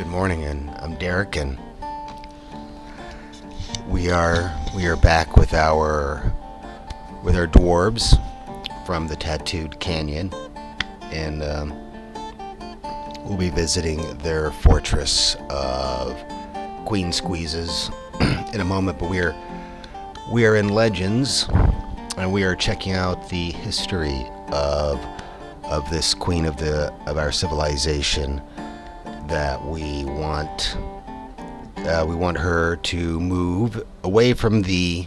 Good morning, and I'm Derek, and we are back with our dwarves from the Tattooed Canyon, and we'll be visiting their fortress of Queen Squeezes in a moment. But we are in Legends, and we are checking out the history of this queen of our civilization that we want her to move away from the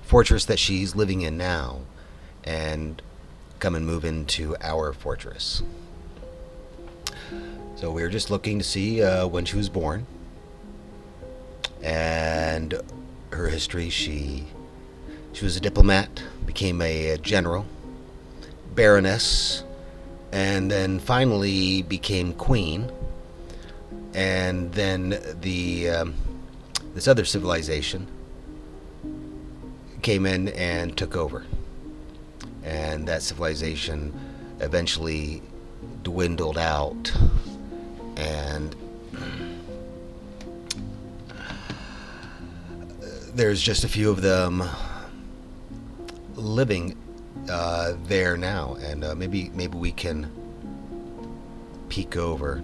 fortress that she's living in now and come and move into our fortress. So we're just looking to see when she was born and her history. She was a diplomat, became a general, baroness, and then finally became queen. And then this other civilization came in and took over, and that civilization eventually dwindled out, and there's just a few of them living there now, and maybe we can peek over.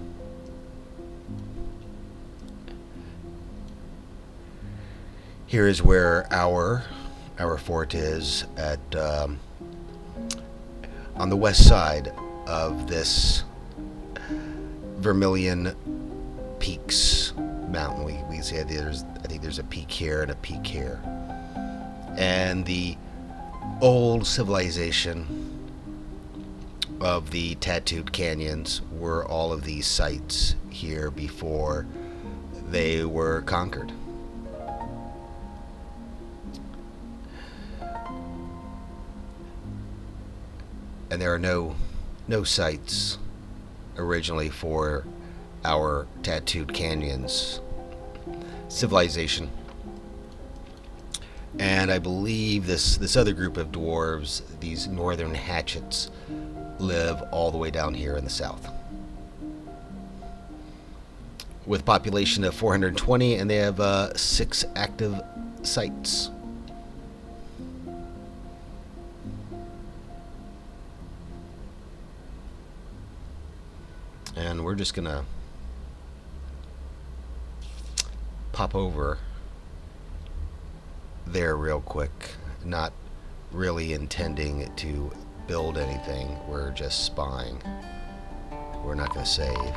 Here is where our fort is at on the west side of this Vermilion Peaks mountain. We see I think there's a peak here and a peak here, and the old civilization of the Tattooed Canyons were all of these sites here before they were conquered. And there are no sites originally for our Tattooed Canyons civilization. And I believe this other group of dwarves, these northern hatchets, live all the way down here in the south. With a population of 420, and they have 6 active sites. And we're just gonna pop over there real quick, not really intending to build anything. We're just spying. We're not gonna save,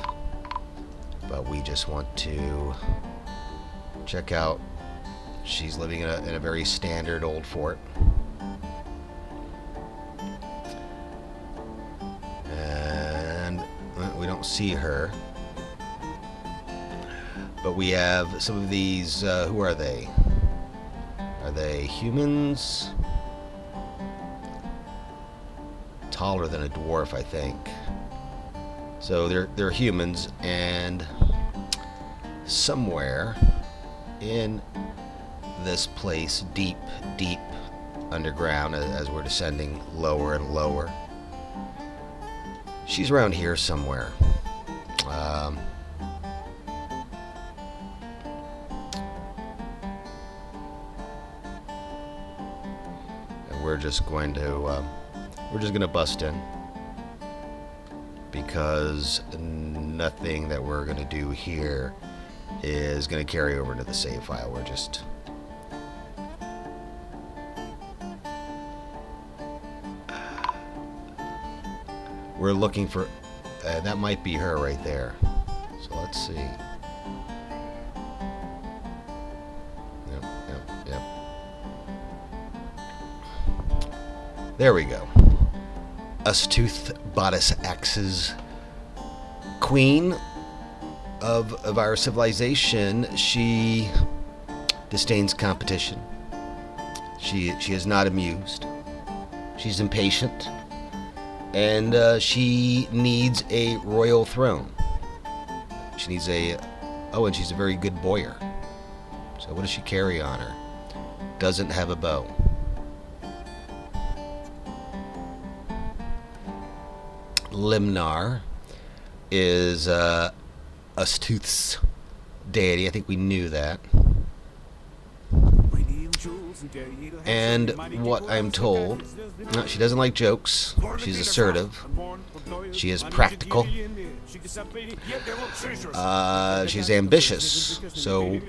but we just want to check out. She's living in a very standard old fort. We don't see her, but we have some of these. Who are they? Are they humans? Taller than a dwarf, I think. So they're humans, and somewhere in this place, deep underground, as we're descending lower and lower. She's around here somewhere. And we're just going to bust in, because nothing that we're going to do here is going to carry over to the save file. We're looking for, that might be her right there. So let's see. Yep. There we go. Astute Bodice Axe's queen of our civilization. She disdains competition. She is not amused. She's impatient. And she needs a royal throne. She needs and she's a very good boyer. So what does she carry on her? Doesn't have a bow. Limnar is Astuth's deity. I think we knew that. And what I'm told, she doesn't like jokes. She's assertive. She is practical. She's ambitious. So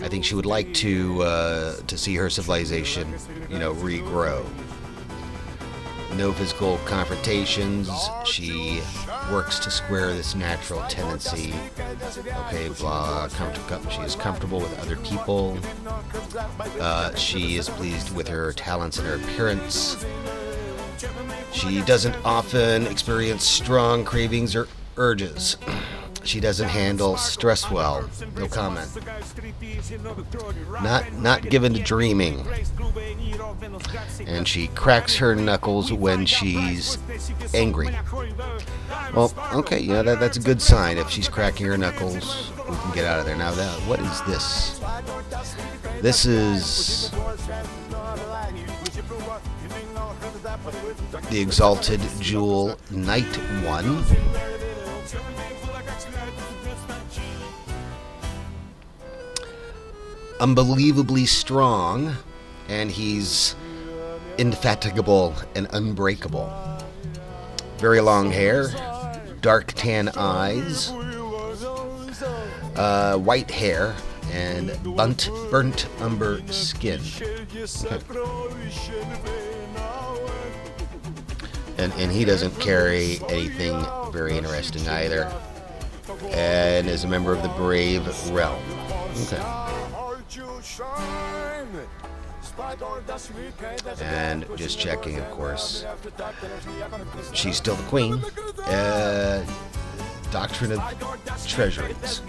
I think she would like to see her civilization, regrow. No physical confrontations. She works to square this natural tendency. Okay, blah. She is comfortable with other people. She is pleased with her talents and her appearance. She doesn't often experience strong cravings or urges. She doesn't handle stress well. No comment. Not given to dreaming. And she cracks her knuckles when she's angry. Well, okay, that's a good sign. If she's cracking her knuckles, we can get out of there. Now, what is this? This is the Exalted Jewel Knight 1. Unbelievably strong, and he's indefatigable and unbreakable. Very long hair, dark tan eyes, white hair, and burnt umber skin. And he doesn't carry anything very interesting either, and is a member of the Brave Realm. Okay. And just checking, of course, she's still the queen. Doctrine of Treasuries.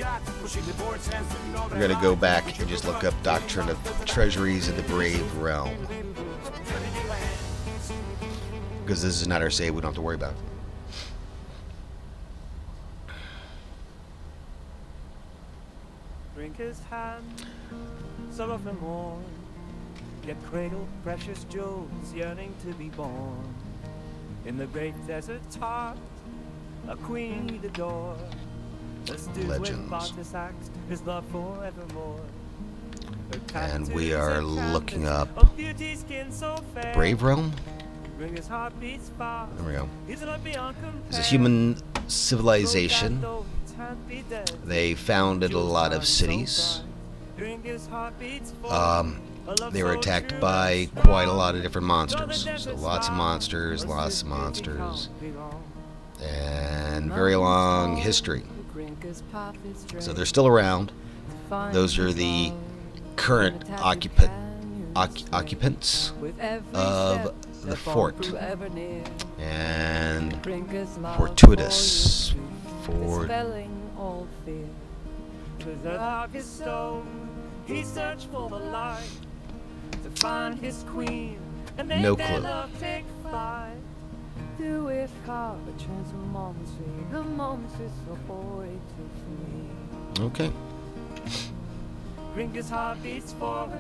We're going to go back and just look up Doctrine of Treasuries in the Brave Realm. Because this is not our save, we don't have to worry about it. Drink his hand, some of them mourn, yet cradle precious jewels yearning to be born. In the great desert's heart, a queen he'd adore. Legends. His love forevermore. And we are looking up Brave Realm. There we go. It's a human civilization. They founded a lot of cities. They were attacked by quite a lot of different monsters. So lots of monsters, and very long history. So they're still around. Those are the current occupants of the fort. And fortuitous. He searched for the light to find his queen, and no clue. Okay. His heart beats forward,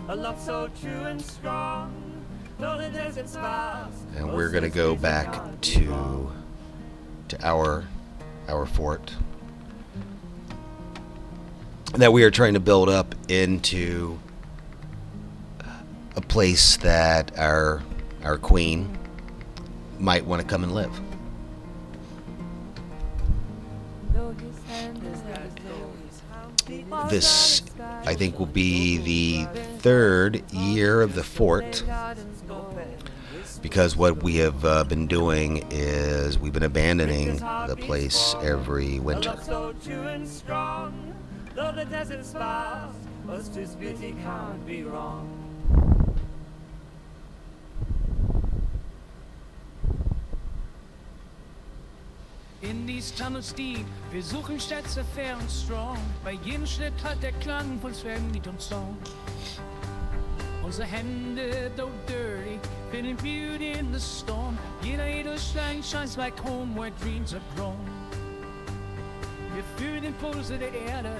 a love so true and strong. And we're gonna go back to our fort that we are trying to build up into a place that our queen might want to come and live. This, I think, will be the third year of the fort, because what we have been doing is we've been abandoning the place every winter. In dies Tunnels die, wir suchen Schätze fair und strong. Bei jedem Schritt hat der Klang von Zwergenlied und Song. Unsere Hände, though dirty, finden beauty in the storm. Jeder Edelstein shines like home where dreams are grown. Wir fühlen den Puls der Erde,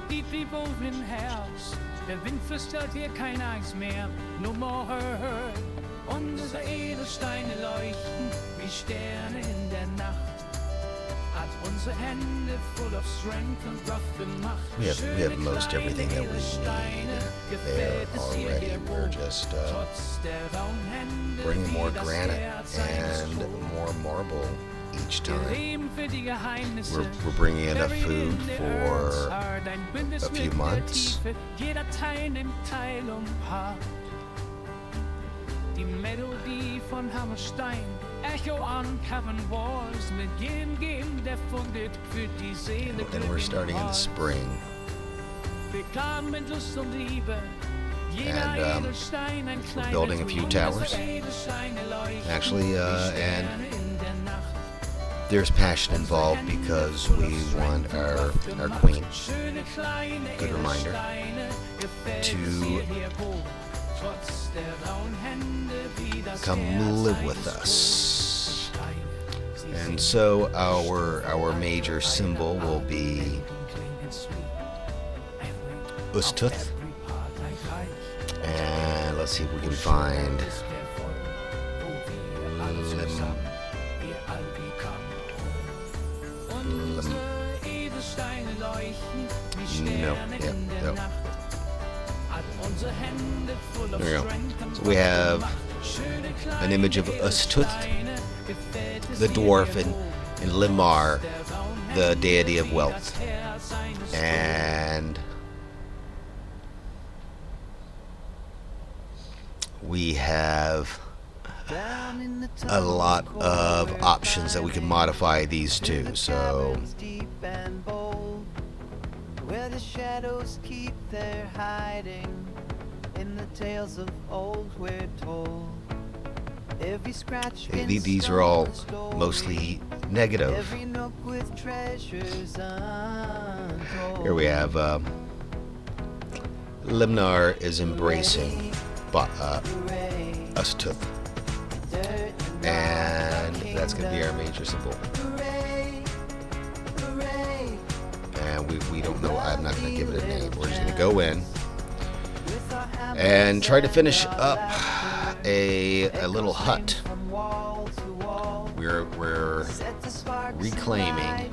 deeply woven in Herz. Der Wind flüstert hier kein Eis mehr, no more hurt. Unsere Edelsteine leuchten wie Sterne in der Nacht. We have most everything that we need there already. We're just bringing more granite and more marble each time. We're bringing enough food for a few months. Die Melodie von Hammerstein, Echo an Cavern Walls, mit jedem Game, der fundet für die Seele. And we're starting in the spring. Willkommen Lust und Liebe. And we're building a few towers. Actually, and there's passion involved because we want our queen, good reminder, to come live with us. And so our major symbol will be Ustooth. And let's see if we can find No. There we go. So we have an image of Ustooth, the dwarf, and Limar, the deity of wealth. And we have a lot of options that we can modify these two. So where the shadows keep their hiding, in the tales of old we're told. Every scratch. These are all mostly negative. Every nook with treasures untold. Here we have Limnar is embracing Ustooth, and that's going to be our major symbol. And we don't know. I'm not going to give it a name. We're just going to go in and try to finish up a little hut. We're reclaiming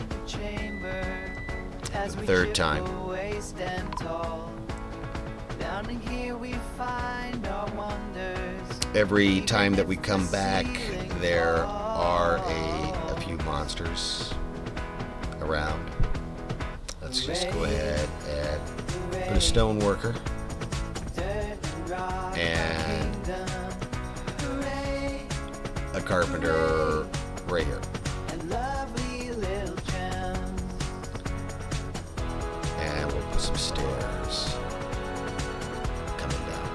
for the third time. Every time that we come back, there are a few monsters around. Let's just go ahead and put a stone worker and a carpenter right here. And we'll put some stairs coming down.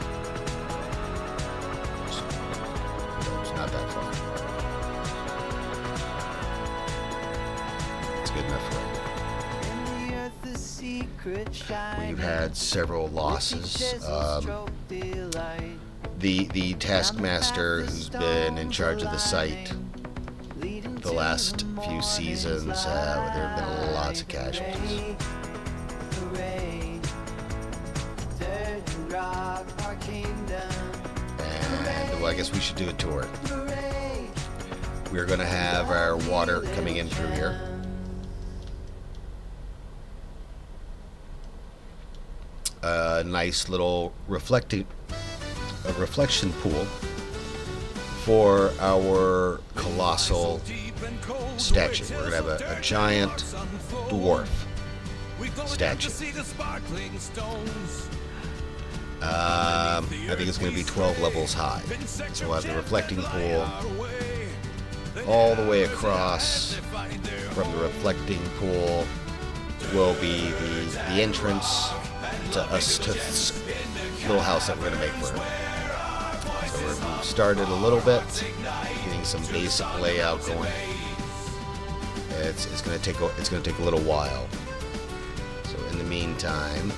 It's not that far. It's good enough for you. We've had several losses. The taskmaster who's been in charge of the site the last few seasons, there have been lots of casualties. And well, I guess we should do a tour. We're going to have our water coming in through here. A nice little reflection pool for our colossal statue. We're gonna have a giant dwarf statue. I think it's gonna be 12 levels high. So we'll have the reflecting pool all the way across. From the reflecting pool will be the entrance to Ustooth's little house that we're going to make for her. So we've started a little bit, getting some basic layout going. It's going to take a little while. So in the meantime,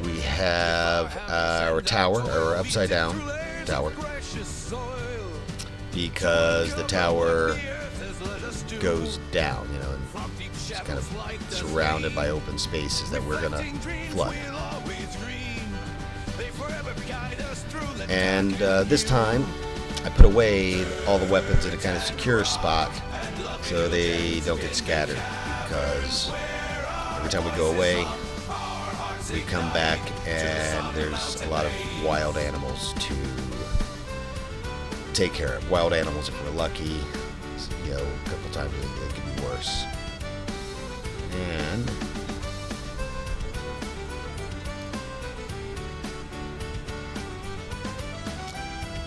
we have our tower, our upside down tower, because the tower goes down, and it's kind of surrounded by open spaces that we're gonna flood. And this time, I put away all the weapons in a kind of secure spot so they don't get scattered, because every time we go away, we come back and there's a lot of wild animals to take care of. Wild animals, if we're lucky, a couple times it could be worse. And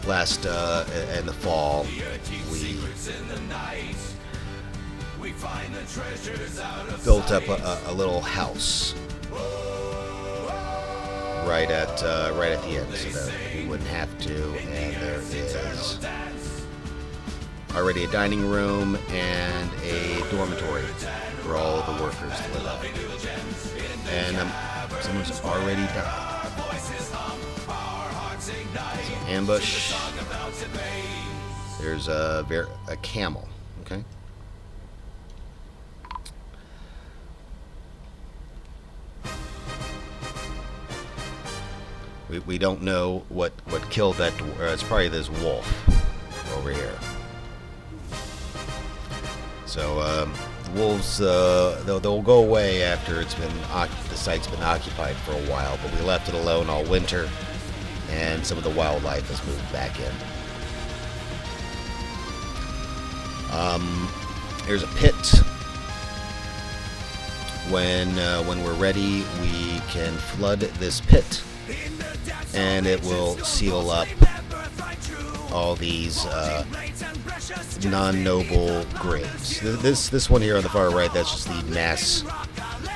last in the fall, we built up a little house right at the end, so that we wouldn't have to. And there is already a dining room and a dormitory for all the workers to live at. And someone's already died. So ambush. There's a camel. Okay. We don't know what killed that. It's probably this wolf over here. So wolves, they'll go away after the site's been occupied for a while. But we left it alone all winter, and some of the wildlife has moved back in. There's a pit. When we're ready, we can flood this pit, and it will seal up all these non-noble graves. This one here on the far right, that's just the mass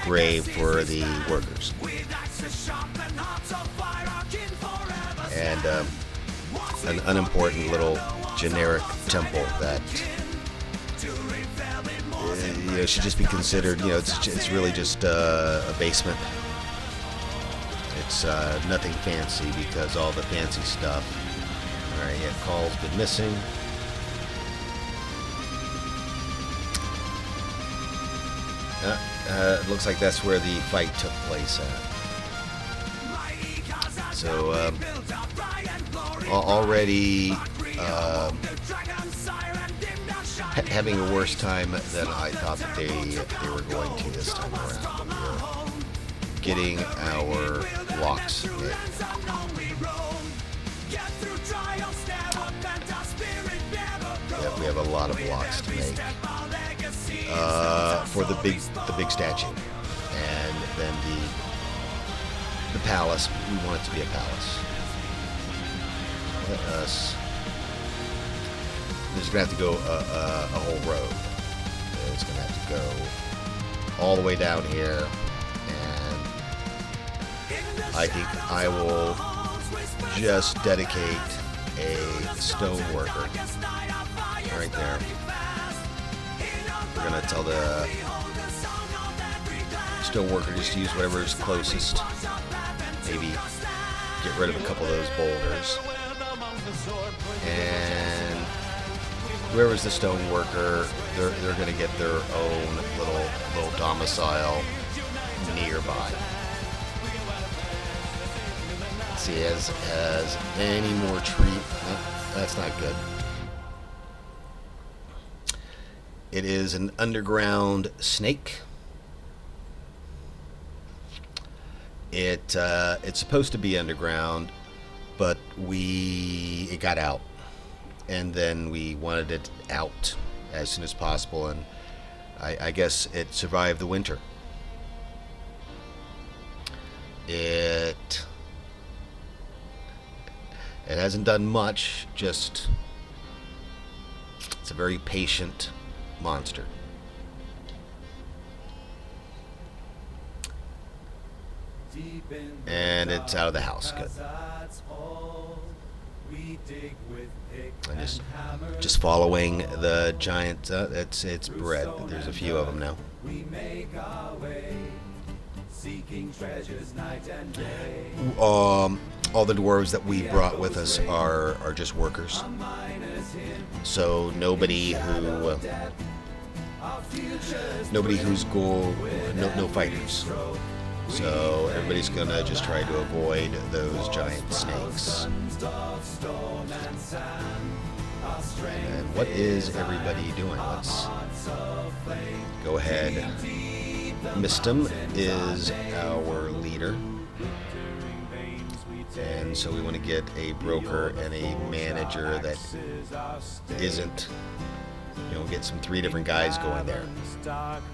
grave for the workers. And an unimportant little generic temple that should just be considered, it's really just a basement. It's nothing fancy, because all the fancy stuff. Alright, yeah, Call's been missing. It looks like that's where the fight took place at. So, already having a worse time than I thought that they were going to this time around. We're getting our blocks made. Yep, we have a lot of blocks to make for the big statue, and then the palace. We want it to be a palace. Let us. There's gonna have to go a whole road. It's gonna have to go all the way down here, and I think I will just dedicate a stone worker right there. We're gonna tell the stone worker just to use whatever is closest. Maybe get rid of a couple of those boulders. And whoever's the stone worker, they're gonna get their own little domicile nearby. Let's see, has any more tree? No, that's not good. It is an underground snake. It's supposed to be underground, but it got out, and then we wanted it out as soon as possible, and I guess it survived the winter. It hasn't done much, just it's a very patient monster. And it's out of the house. Good. And just following the giant. It's bred. There's a few of them now. All the dwarves that we brought with us are just workers. So nobody who's goal, no fighters. So everybody's gonna just try to avoid those giant snakes. And what is everybody doing? Let's go ahead. Mistum is our leader. And so we want to get a broker and a manager that isn't, get some 3 different guys going there.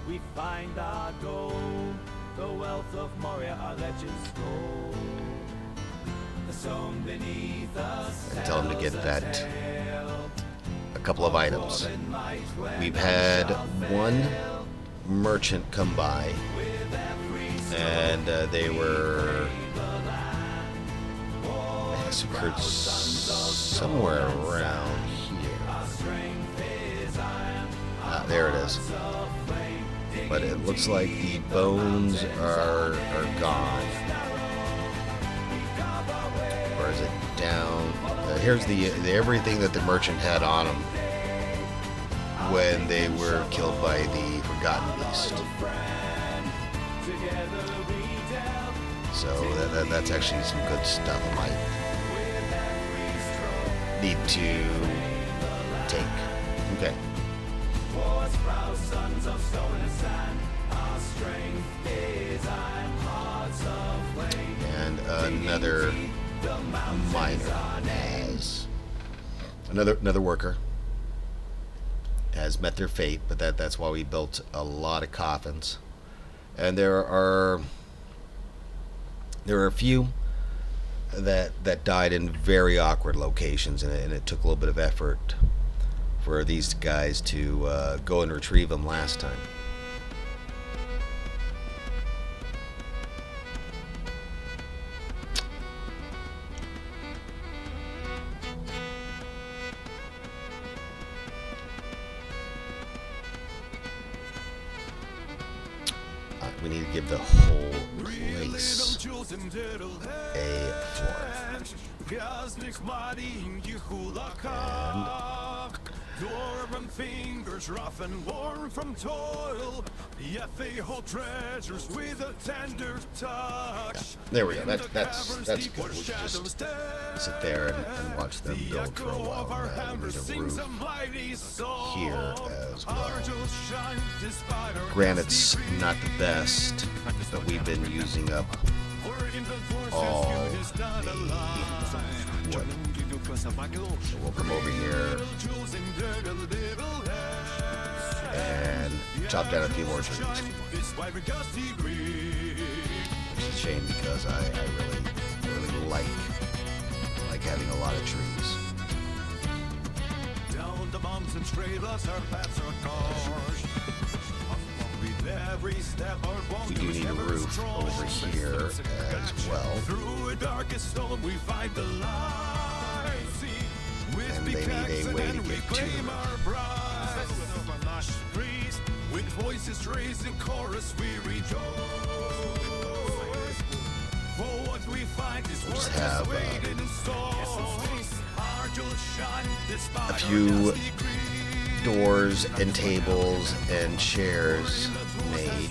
We find our gold, the wealth of Moria, our legends told. The song beneath us. And tell them to get that, a couple of items. We've had one merchant come by, and they were massacred somewhere around here. There it is. But it looks like the bones are gone. Or is it down? Here's the everything that the merchant had on him when they were killed by the Forgotten Beast. So that's actually some good stuff. I might need to take. Okay. And another miner has another worker has met their fate, but that's why we built a lot of coffins. And there are a few that died in very awkward locations, and it took a little bit of effort for these guys to go and retrieve them last time. We need to give the whole place a floor. Dormant fingers rough and worn from toil, yet they hold treasures with a tender touch. There we go. That's good. We should just sit there and watch them build for a while. And there's a roof here as well. Granite's not the best, but we've been using up all the wood. So we'll come over here and chop down a few more trees. Which is a shame because I really like having a lot of trees. Down the bumps and trailers, our paths are cars. We do need a roof over here as well. Through a darkest stone we find the light. And they need a way to get to them. With voices raised in chorus we rejoice. For what we find is Just worth have waiting in store. a few doors and tables and chairs made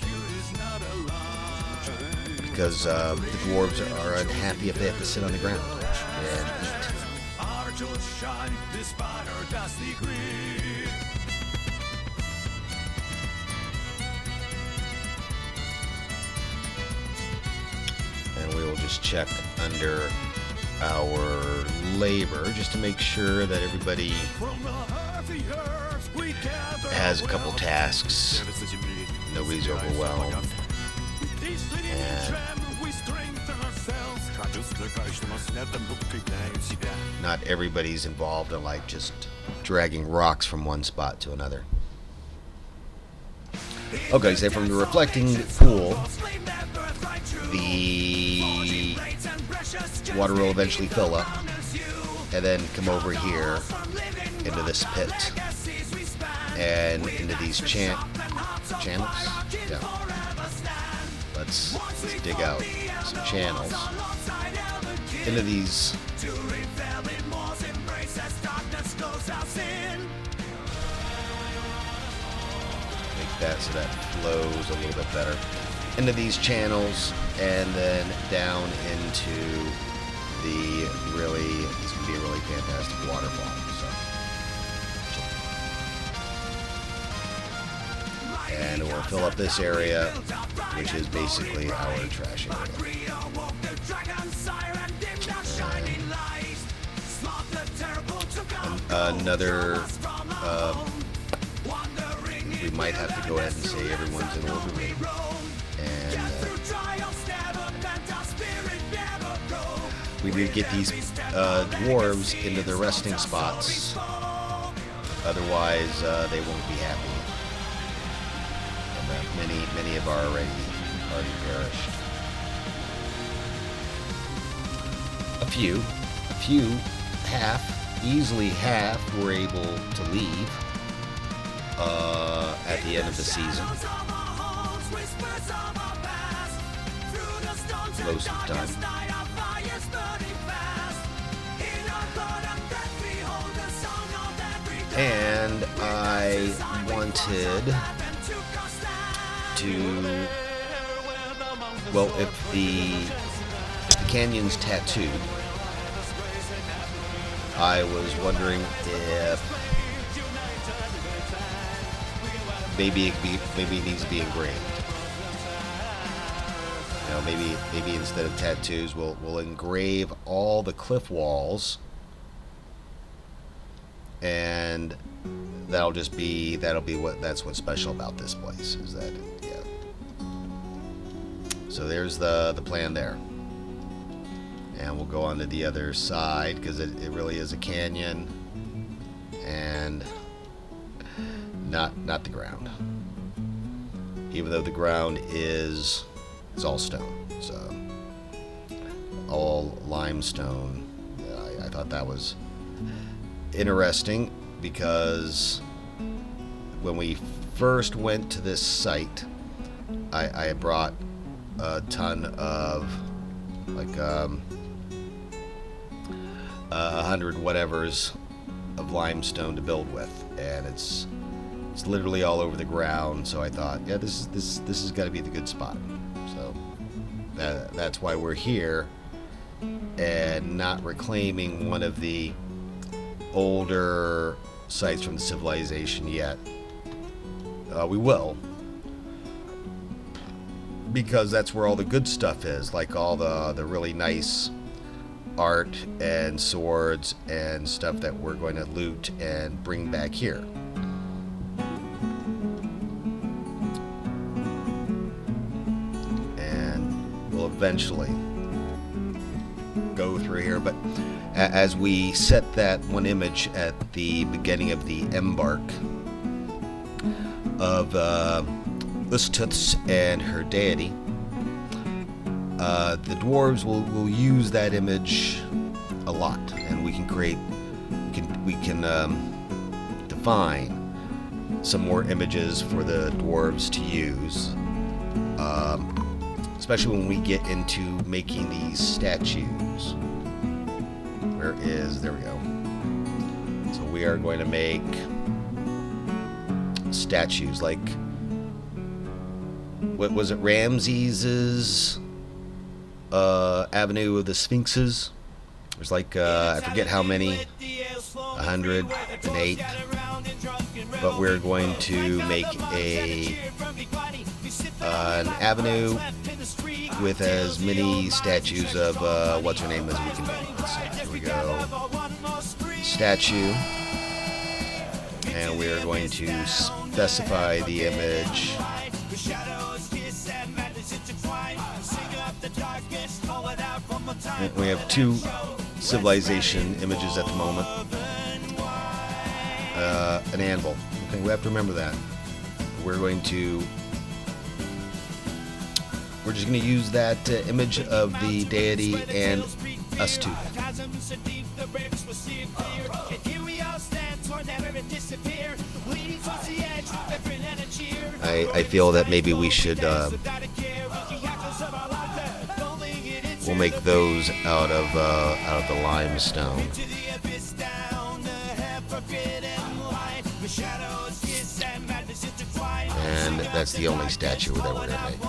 because the dwarves are unhappy if they have to sit on the ground and eat. And we will just check under our labor just to make sure that everybody has a couple tasks, nobody's overwhelmed, and not everybody's involved in like just dragging rocks from one spot to another. Okay, so from the reflecting pool, the water will eventually fill up and then come over here into this pit and into these channels. Yeah. Let's dig out some channels into these. Make that so that flows a little bit better into these channels, and then down into the this could be a really fantastic waterfall. So and we'll fill up this area, which is basically our trash area. Another, we might have to go ahead and say everyone's in order. And we need to get these dwarves into their resting spots. Otherwise, they won't be happy. And many have already perished. A few, easily half were able to leave at the end of the season. Most of the time. And I wanted to, well, if the canyon's tattooed, I was wondering if maybe it needs to be engraved. You know, maybe instead of tattoos, we'll engrave all the cliff walls, and that'll be what's special about this place, is that, yeah. So there's the plan there. And we'll go on to the other side, because it really is a canyon, and not the ground. Even though the ground is all stone, so all limestone. I thought that was interesting, because when we first went to this site, I brought a ton of, like, 100 whatevers of limestone to build with, and it's literally all over the ground. So I thought, yeah, this has got to be the good spot. So that's why we're here and not reclaiming one of the older sites from the civilization yet. We will, because that's where all the good stuff is, like all the really nice art and swords and stuff that we're going to loot and bring back here. And we'll eventually go through here, but as we set that one image at the beginning of the embark of Ustuts and her deity, the dwarves will use that image a lot, and we can define some more images for the dwarves to use, especially when we get into making these statues. There we go. So we are going to make statues like, what was it, Ramses's Avenue of the Sphinxes. There's like, I forget how many, 108, but we're going to make an avenue with as many statues of what's her name as we can make. Let's see, here we go, statue, and we're going to specify the image. We have 2 civilization images at the moment. An anvil. Okay, we have to remember that. We're just going to use that image of the deity and us two. I feel that maybe we should we'll make those out of the limestone. And that's the only statue that we're gonna make.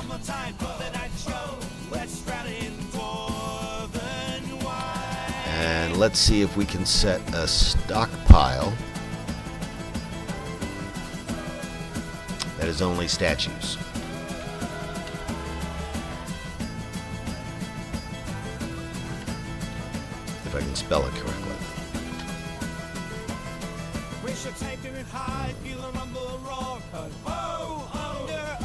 And let's see if we can set a stockpile That is only statues. If I can spell it correctly. We shall take it high, feel the rumble roar. Oh, under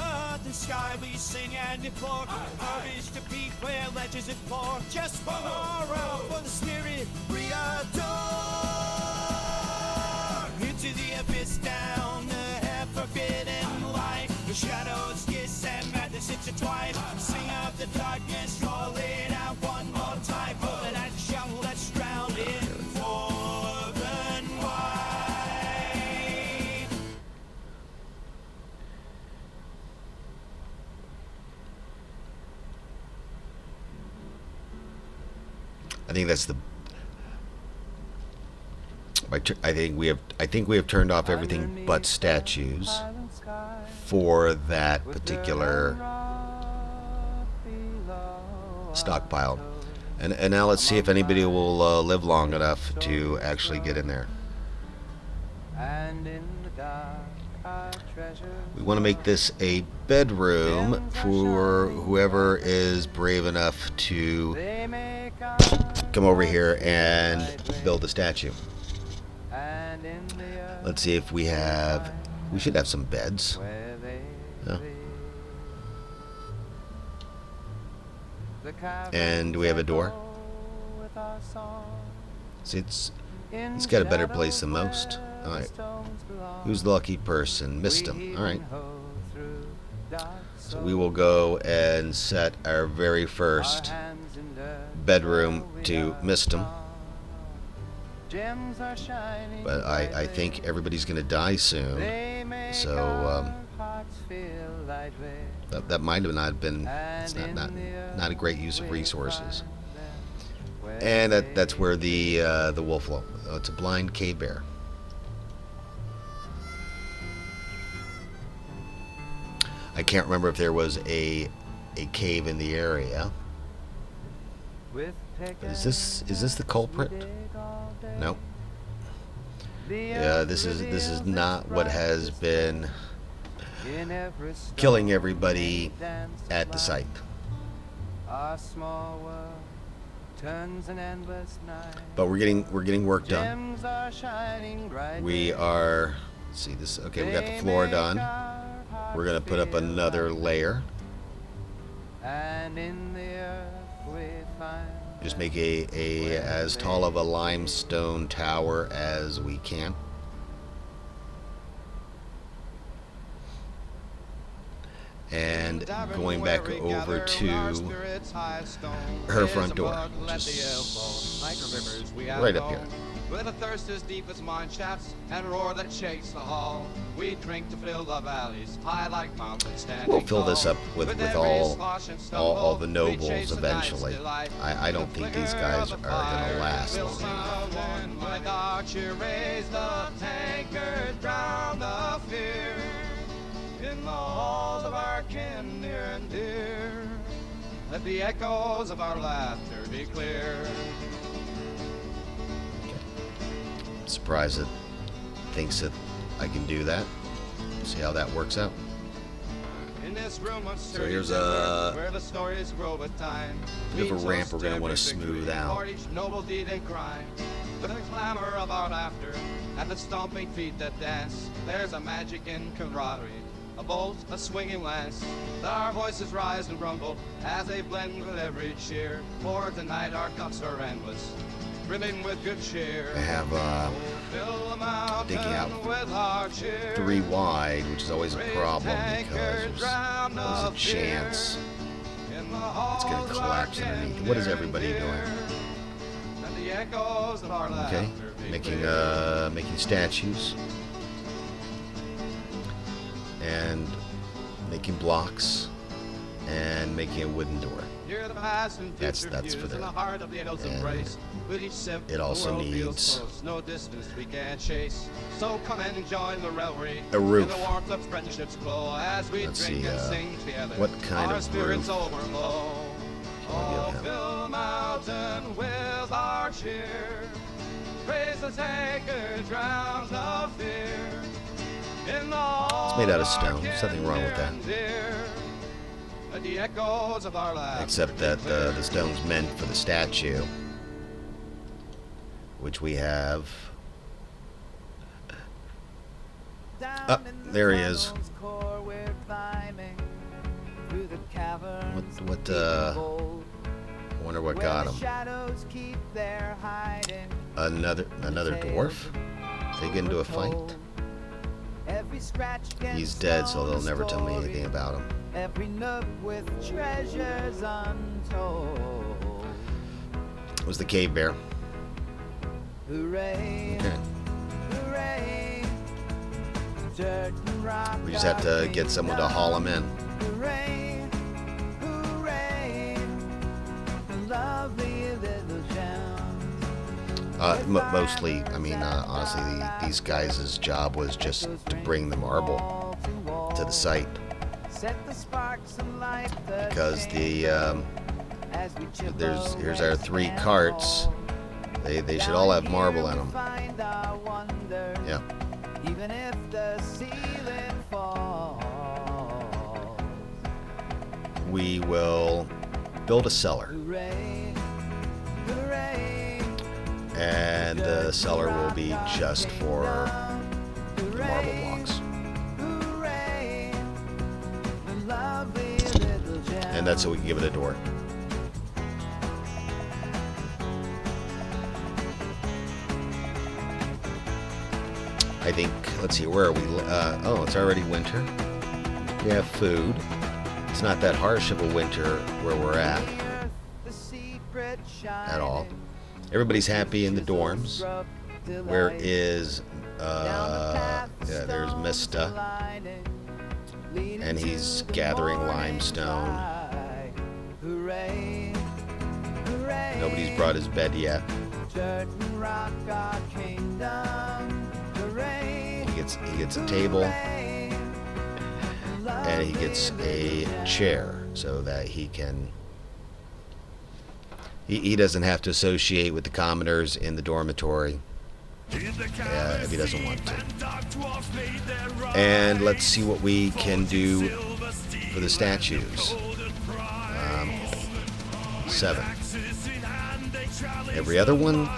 the sky we sing and implore. Harvest to peak where legends and pour. Just for tomorrow, for the spirit we adore. Into the abyss, down the half-forbidden light. The shadows kiss and madness intertwine. Sing of the darkness, call it out one more time. For the night shall let's drown in northern white. I think that's the. I think we have turned off everything but statues for that particular stockpile. And now let's see if anybody will live long enough to actually get in there. We want to make this a bedroom for whoever is brave enough to come over here and build a statue. Let's see if we have. We should have some beds. Yeah. And do we have a door? See, it's got a better place than most. All right. Who's the lucky person? Missed him. All right. So we will go and set our very first bedroom to Missed him. But I think everybody's going to die soon. So that might have not been. It's not a great use of resources. And that's where the wolf. Oh, it's a blind cave bear. I can't remember if there was a cave in the area. Is this the culprit? No. Yeah, this is not what has been killing everybody at the site. But we're getting work done. We are. Let's see this. Okay, we got the floor done. We're gonna put up another layer. Just make a as tall of a limestone tower as we can. And going back over to her front door, which is right up here. With a thirst as deep as mine shafts and roar that shakes the hall, we drink to fill the valleys high like mountains standing. We'll fill this up with all the nobles eventually. I don't think these guys are gonna last. With archer raise the tankard, drown the fear in the halls of our kin near and dear. Let the echoes of our laughter be clear. Surprised that thinks that I can do that. See how that works out. In this room of So here's a where the stories grow with time. bit of a ramp we're going to want to smooth out. For each noble deed and crime, with the clamor of our laughter and the stomping feet that dance, there's a magic in camaraderie. A bolt, a swinging lance. Our voices rise and rumble as they blend with every cheer. For tonight our cups are endless, brimming with good cheer. I have digging out 3 wide, which is always a problem because there's a chance it's going to collapse underneath. What is everybody doing? Okay, making statues and making blocks and making a wooden door. That's for them. And it also needs a roof. Let's see, what kind of roof can we give him? It's made out of stone. There's nothing wrong with that. The echoes of our laughter Except that the stone's meant for the statue, which we have. There he is. What I wonder what got him. Another dwarf? They get into a fight? He's dead, so they'll never tell me anything about him. Every nook with treasures untold. It was the cave bear. Hooray, Okay. hooray. Dirt and rock We just have to get someone to haul him in. Hooray, hooray. Lovely little gems. Mostly, I mean, honestly, these guys' job was just to bring the marble to the site. Set the sparks and light the Because the as we chip here's away our 3 and carts. They should all have marble in them. find our wonder, Yeah. even if the ceiling falls. We will build a cellar, Hooray, hooray. and the cellar will be just for the marble blocks. Hooray, the lovely little gem. And that's so we can give it a door. I think, let's see, where are we? Oh, it's already winter. We have food. It's not that harsh of a winter where we're at all. Everybody's happy in the dorms. Where is, yeah, there's Mista. And he's gathering limestone. Nobody's brought his bed yet. He gets a table, and he gets a chair so that he can. He doesn't have to associate with the commoners in the dormitory if he doesn't want to. And let's see what we can do for the statues. 7. Every other one.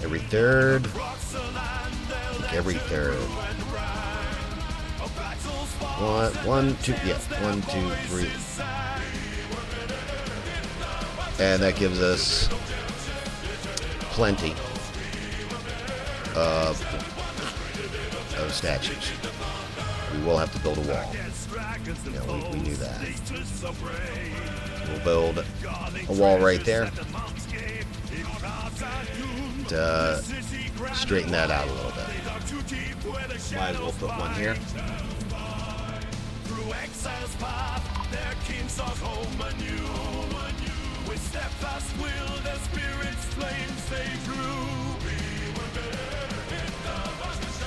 Every third. Every third. 1, 2, yeah, 1, 2, 3. And that gives us plenty of statues. We will have to build a wall. Yeah, we knew that. We'll build a wall right there to straighten that out a little bit. Might as well put one here.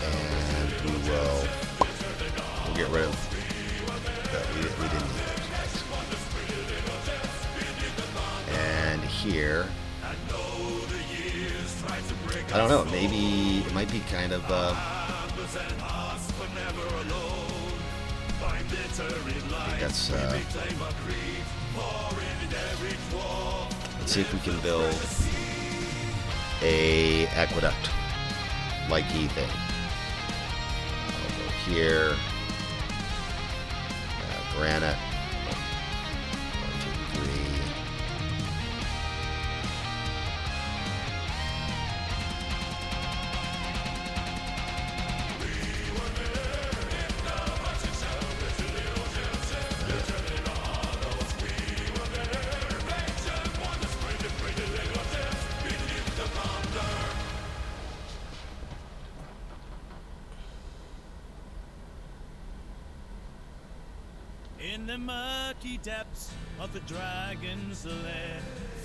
And we'll get rid of that. We didn't need those. And here, I don't know, maybe it might be kind of I think that's let's see if we can build a aqueduct like he thing. I'll go here, granite, 1, 2, 3. in the murky depths of the dragon's lair.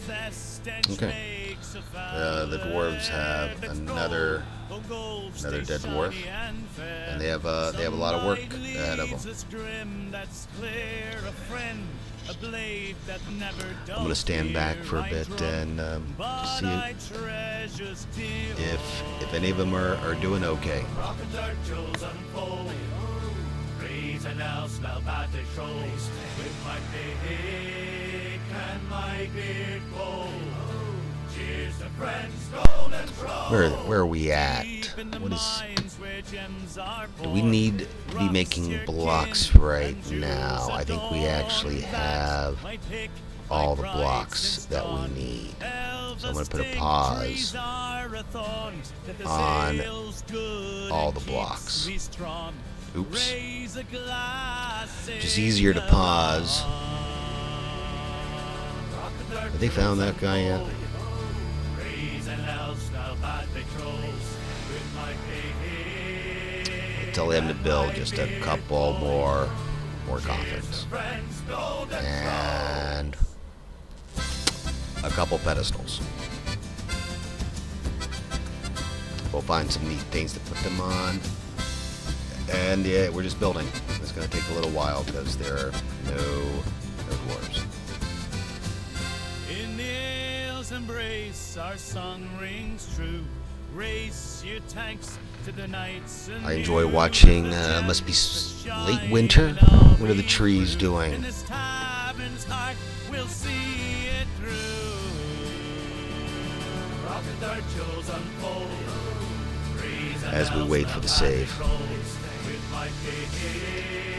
Theft and Okay. snakes of The dwarves have another dead dwarf, and they have a lot of work ahead of them. I'm gonna stand back for a bit and see if any of them are doing okay. Where are we at? What is? Do we need to be making blocks right now? I think we actually have all the blocks that we need. So I'm going to put a pause on all the blocks. Oops. Just easier to pause. Have they found that guy yet? Tell them to build just a couple more coffins and a couple pedestals. We'll find some neat things to put them on, and yeah, we're just building. It's going to take a little while because there are no dwarves. In Neil's embrace, our song rings true. Race your tanks to the nights. I enjoy watching. Must be late winter. What are the trees doing? We'll see it through. As we wait for the save.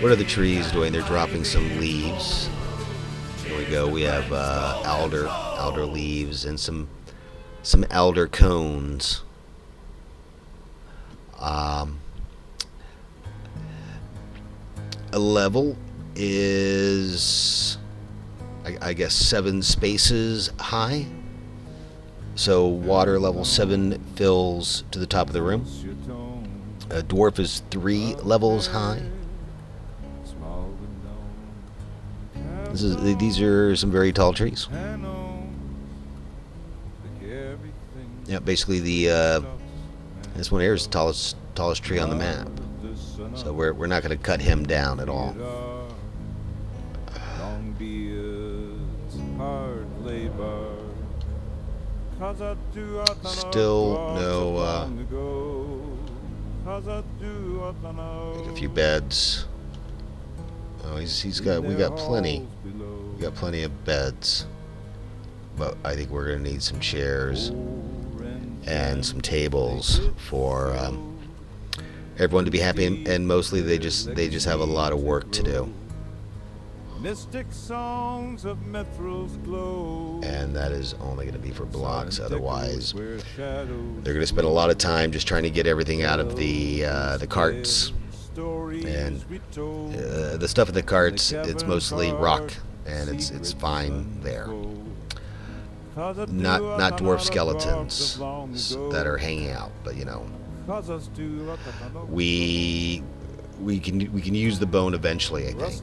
What are the trees doing? They're dropping some leaves. Here we go. We have alder leaves and some alder cones. A level is, I guess, 7 spaces high. So water level 7 fills to the top of the room. A dwarf is 3 levels high. These are some very tall trees. Yeah, basically this one here is the tallest tree on the map. So we're not going to cut him down at all. Still no. Make a few beds. Oh, we got plenty. We got plenty of beds. But I think we're going to need some chairs and some tables for everyone to be happy, and mostly they just have a lot of work to do. Mystic songs of Mithril's glow. And that is only going to be for blocks. Otherwise, they're going to spend a lot of time just trying to get everything out of the carts. And the stuff in the carts, it's mostly rock, and it's fine there. Not dwarf skeletons that are hanging out, but you know, we can use the bone eventually, I think.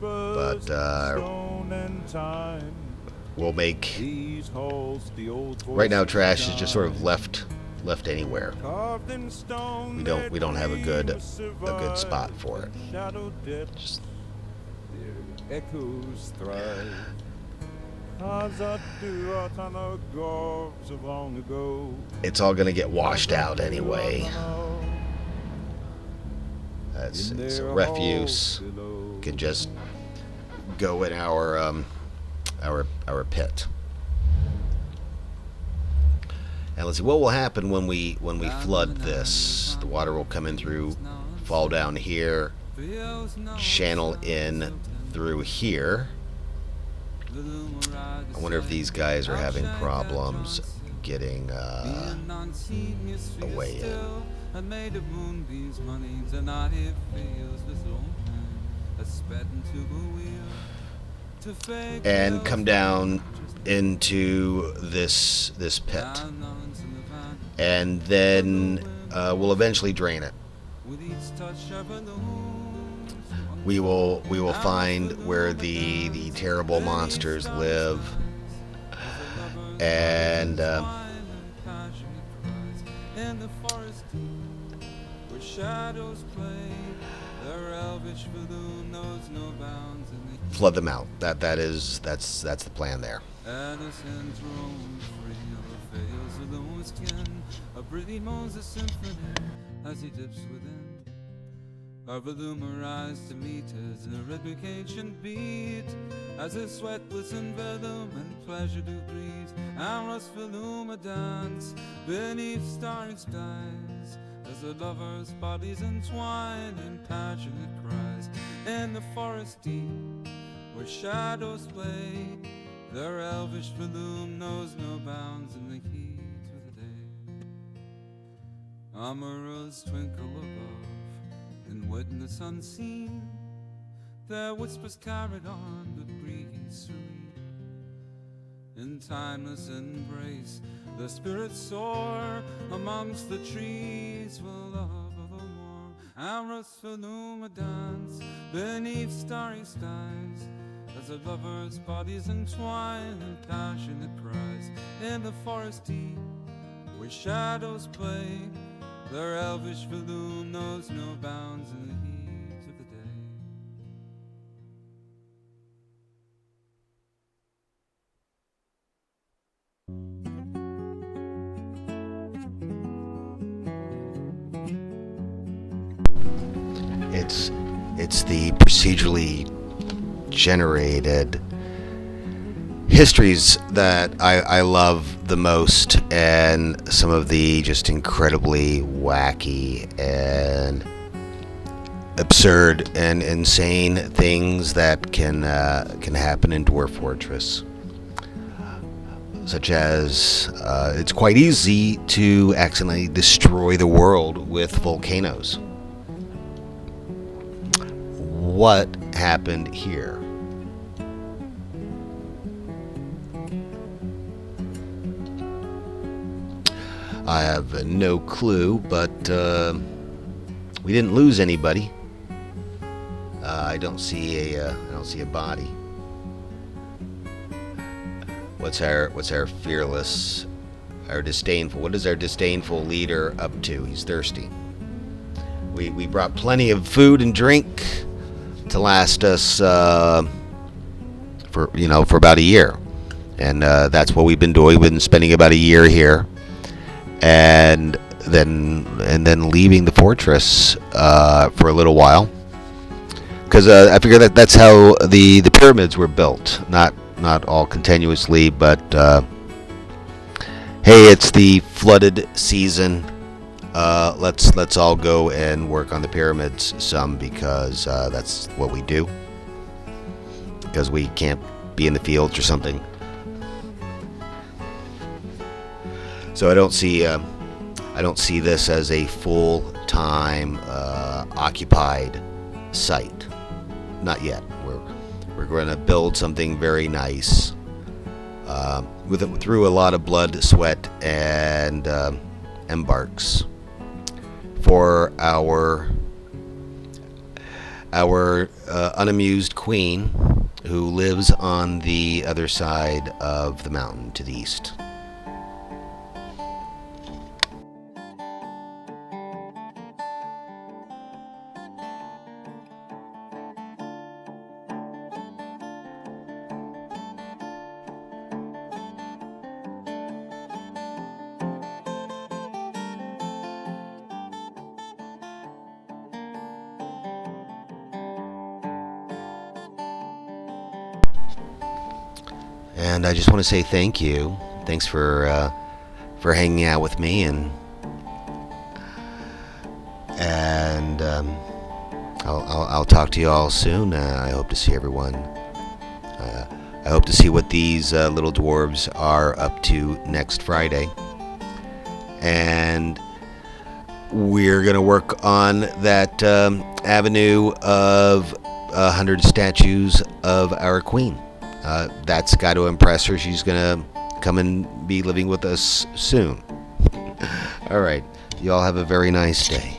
But we'll make. Right now, trash is just sort of left anywhere. We don't have a good spot for it. Just echoes thrive. It's all gonna get washed out anyway. It's a refuse. Can just go in our pit. And let's see what will happen when we flood this. The water will come in through, fall down here, channel in through here. I wonder if these guys are having problems getting a way in. And come down into this pit, and then we'll eventually drain it. we will find where the terrible monsters live, and in the forest where shadows play, their elvish balloon knows no bounds in the heat. flood them out. That's the plan there. And his hands roam free of veils alone with skin. A breathing moans a symphony as he dips within. Our Voluma rise to meet as a replication beat, as his sweat glisten velum and pleasure do breathe. And Russ Voluma dance beneath starry skies, as the lovers' bodies entwine in passionate cries. In the forest deep, where shadows play, their elvish bloom knows no bounds in the heat of the day. Amours twinkle above in witness unseen, their whispers carried on with breeze serene. In timeless embrace, the spirits soar amongst the trees for love of the warm. Amorous Voluma dance beneath starry skies, as the lovers' bodies entwine in passionate cries. In the forest deep, where shadows play, their elvish balloon knows no bounds in the heat of the day. It's the procedurally generated histories that I love the most, and some of the just incredibly wacky and absurd and insane things that can happen in Dwarf Fortress. Such as it's quite easy to accidentally destroy the world with volcanoes. What happened here? I have no clue, but we didn't lose anybody. I don't see a body. What's our fearless, our disdainful? What is our disdainful leader up to? He's thirsty. We brought plenty of food and drink to last us for about a year, and that's what we've been doing. We've been spending about a year here, and then leaving the fortress for a little while, because I figure that's how the pyramids were built, not all continuously, but hey, it's the flooded season. Let's all go and work on the pyramids some, because that's what we do, because we can't be in the fields or something. So I don't see this as a full-time occupied site. Not yet. We're going to build something very nice, through a lot of blood, sweat, and embarks, for our unamused queen, who lives on the other side of the mountain to the east. And I just want to say thank you. Thanks for hanging out with me, and I'll talk to you all soon. I hope to see everyone. I hope to see what these little dwarves are up to next Friday, and we're gonna work on that avenue of 100 statues of our queen. That's got to impress her. She's gonna come and be living with us soon. All right. You all have a very nice day.